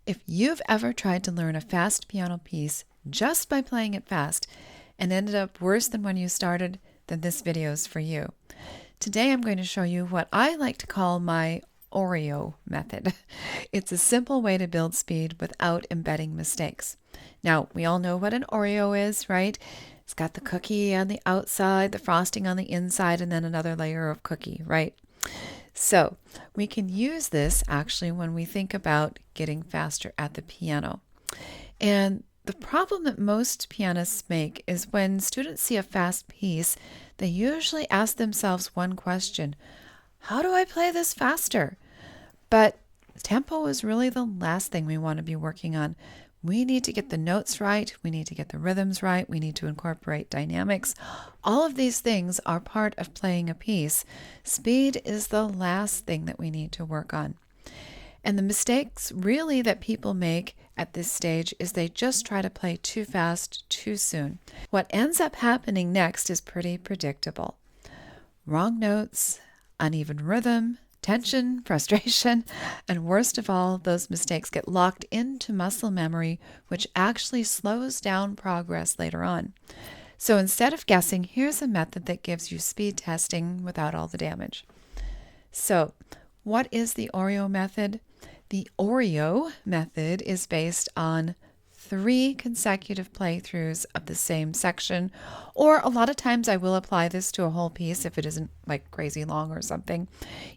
If you've ever tried to learn a fast piano piece just by playing it fast and ended up worse than when you started, then this video is for you. Today I'm going to show you what I like to call my Oreo method. It's a simple way to build speed without embedding mistakes. Now, we all know what an Oreo is, right? It's got the cookie on the outside, the frosting on the inside, and then another layer of cookie, right? So we can use this actually when we think about getting faster at the piano. And the problem that most pianists make is when students see a fast piece, they usually ask themselves one question: how do I play this faster? But tempo is really the last thing we want to be working on. We need to get the notes right. We need to get the rhythms right. We need to incorporate dynamics. All of these things are part of playing a piece. Speed is the last thing that we need to work on. And the mistakes really that people make at this stage is they just try to play too fast too soon. What ends up happening next is pretty predictable. Wrong notes, uneven rhythm, tension, frustration, and worst of all, those mistakes get locked into muscle memory, which actually slows down progress later on. So instead of guessing, here's a method that gives you speed testing without all the damage. So, what is the Oreo method? The Oreo method is based on 3 consecutive playthroughs of the same section, or a lot of times I will apply this to a whole piece if it isn't like crazy long or something.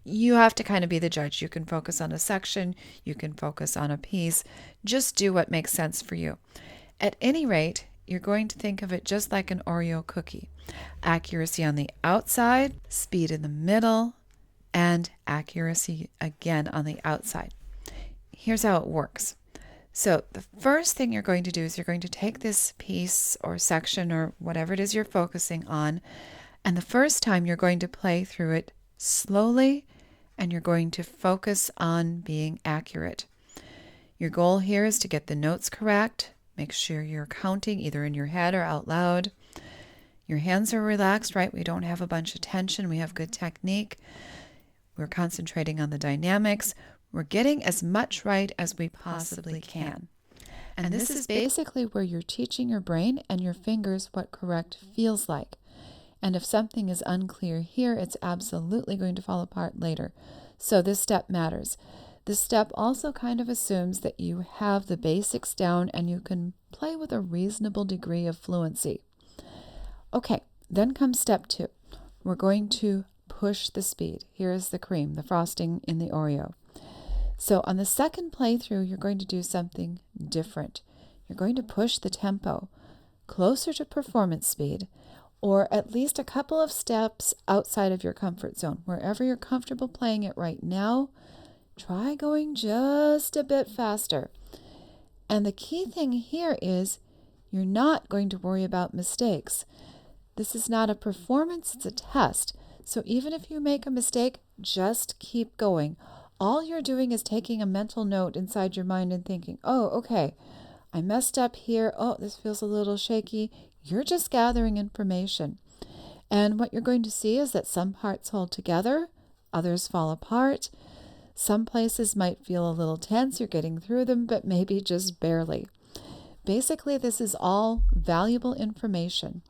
You have to kind of be the judge. You can focus on a section, you can focus on a piece. Just do what makes sense for you. At any rate, you're going to think of it just like an Oreo cookie. Accuracy on the outside, speed in the middle, and accuracy again on the outside. Here's how it works. So the first thing you're going to do is you're going to take this piece or section or whatever it is you're focusing on, and the first time you're going to play through it slowly, and you're going to focus on being accurate. Your goal here is to get the notes correct. Make sure you're counting either in your head or out loud. Your hands are relaxed, right? We don't have a bunch of tension. We have good technique. We're concentrating on the dynamics. We're getting as much right as we possibly can. And this is basically where you're teaching your brain and your fingers what correct feels like. And if something is unclear here, it's absolutely going to fall apart later. So this step matters. This step also kind of assumes that you have the basics down and you can play with a reasonable degree of fluency. Okay, then comes step 2. We're going to push the speed. Here is the cream, the frosting in the Oreo. So on the second playthrough, you're going to do something different. You're going to push the tempo closer to performance speed, or at least a couple of steps outside of your comfort zone. Wherever you're comfortable playing it right now, try going just a bit faster. And the key thing here is you're not going to worry about mistakes. This is not a performance, it's a test. So even if you make a mistake, just keep going. All you're doing is taking a mental note inside your mind and thinking, oh, okay, I messed up here. Oh, this feels a little shaky. You're just gathering information. And what you're going to see is that some parts hold together, others fall apart. Some places might feel a little tense. You're getting through them, but maybe just barely. Basically, this is all valuable information.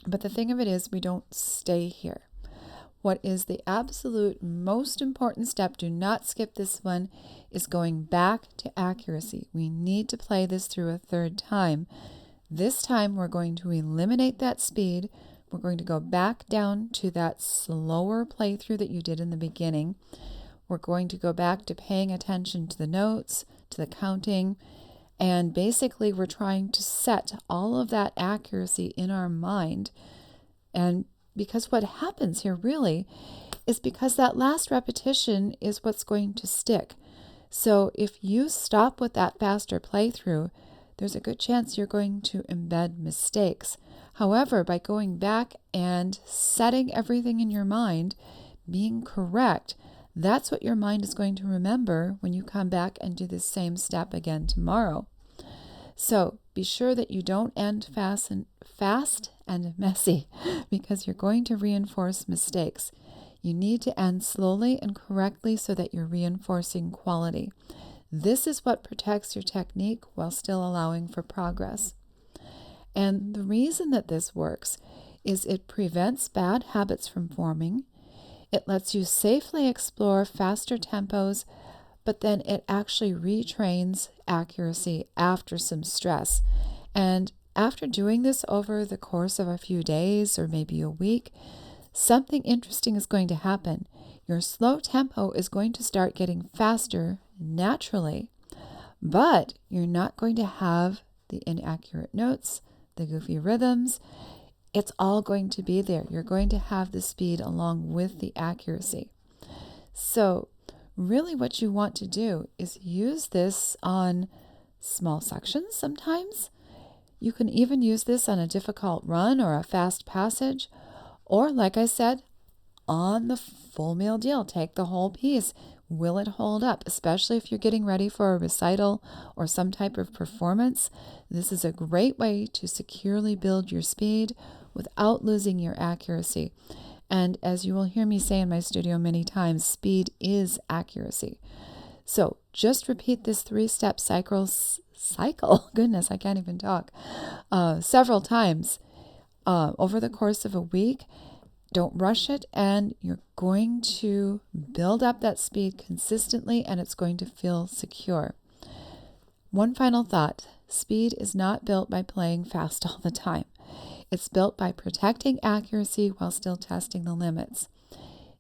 But the thing of it is, we don't stay here. What is the absolute most important step, do not skip this one, is going back to accuracy. We need to play this through a third time. This time we're going to eliminate that speed. We're going to go back down to that slower playthrough that you did in the beginning. We're going to go back to paying attention to the notes, to the counting, and basically we're trying to set all of that accuracy in our mind. And because what happens here really is because that last repetition is what's going to stick. So if you stop with that faster playthrough, there's a good chance you're going to embed mistakes. However, by going back and setting everything in your mind, being correct, that's what your mind is going to remember when you come back and do the same step again tomorrow. So be sure that you don't end fast and messy because you're going to reinforce mistakes. You need to end slowly and correctly so that you're reinforcing quality. This is what protects your technique while still allowing for progress. And the reason that this works is it prevents bad habits from forming. It lets you safely explore faster tempos, but then it actually retrains accuracy after some stress. And after doing this over the course of a few days or maybe a week, something interesting is going to happen. Your slow tempo is going to start getting faster naturally, but you're not going to have the inaccurate notes, the goofy rhythms. It's all going to be there. You're going to have the speed along with the accuracy. So really what you want to do is use this on small sections sometimes. You can even use this on a difficult run or a fast passage, or like I said, on the full meal deal. Take the whole piece. Will it hold up? Especially if you're getting ready for a recital or some type of performance. This is a great way to securely build your speed without losing your accuracy. And as you will hear me say in my studio many times, speed is accuracy. So just repeat this 3-step cycle, goodness, I can't even talk, several times over the course of a week. Don't rush it, and you're going to build up that speed consistently, and it's going to feel secure. One final thought. Speed is not built by playing fast all the time. It's built by protecting accuracy while still testing the limits.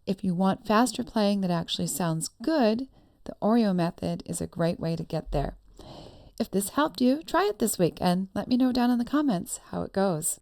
If you want faster playing that actually sounds good, the Oreo method is a great way to get there. If this helped you, try it this week and let me know down in the comments how it goes.